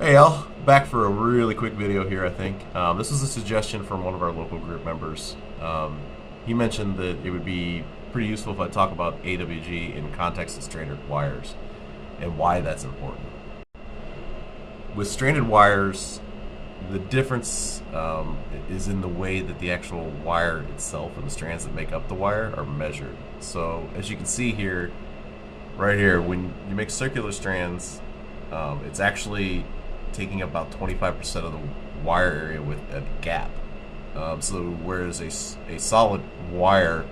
Hey Al, back for a really quick video here, I think. This is a suggestion from one of our local group members. He mentioned that it would be pretty useful if I talk about AWG in context of stranded wires and why that's important. With stranded wires, the difference is in the way that the actual wire itself and the strands that make up the wire are measured. So as you can see here, right here, when you make circular strands, it's actually taking about 25% of the wire area with a gap. So whereas a solid wire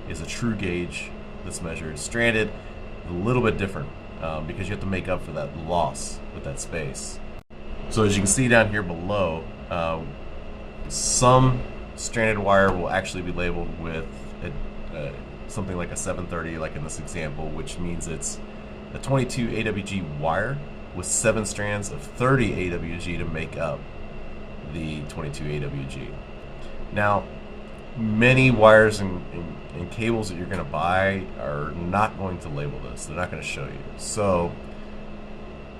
is a true gauge that's measured, stranded, a little bit different because you have to make up for that loss with that space. So as you can see down here below, some stranded wire will actually be labeled with something like a 730, like in this example, which means it's a 22 AWG wire with 7 strands of 30 AWG to make up the 22 AWG. Now, many wires and cables that you're going to buy are not going to label this. They're not going to show you. So,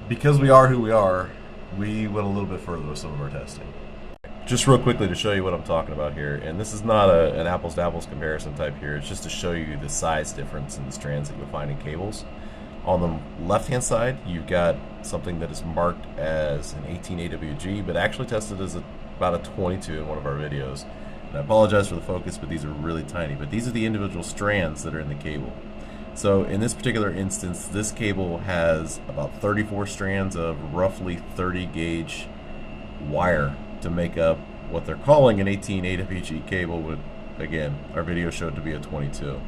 because we are who we are, we went a little bit further with some of our testing. Just real quickly to show you what I'm talking about here, and this is not an apples to apples comparison type here, it's just to show you the size difference in the strands that you'll find in cables. On the left hand side, you've got something that is marked as an 18 AWG, but actually tested as about a 22 in one of our videos. And I apologize for the focus, but these are really tiny. But these are the individual strands that are in the cable. So in this particular instance, this cable has about 34 strands of roughly 30 gauge wire to make up what they're calling an 18 AWG cable, but again, our video showed to be a 22.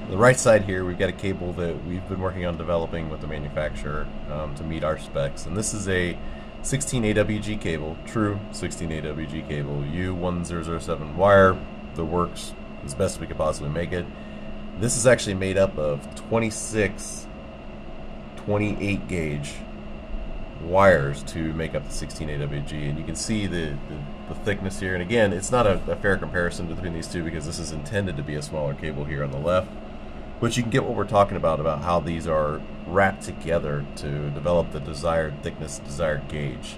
The right side here, we've got a cable that we've been working on developing with the manufacturer to meet our specs, and this is a 16 AWG cable, true 16 AWG cable, U1007 wire that works as best we could possibly make it. This is actually made up of 26 28 gauge wires to make up the 16 AWG, and you can see the thickness here. And again, it's not a fair comparison between these two because this is intended to be a smaller cable here on the left, but you can get what we're talking about how these are wrapped together to develop the desired thickness, desired gauge.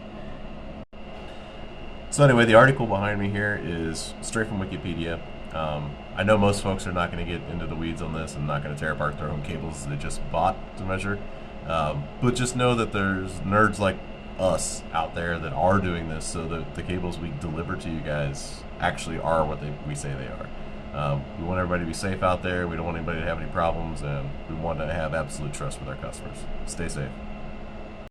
So anyway, the article behind me here is straight from Wikipedia. I know most folks are not going to get into the weeds on this and not going to tear apart their own cables they just bought to measure. But just know that there's nerds like us out there that are doing this, so that the cables we deliver to you guys actually are what we say they are. We want everybody to be safe out there. We don't want anybody to have any problems, and we want to have absolute trust with our customers. Stay safe.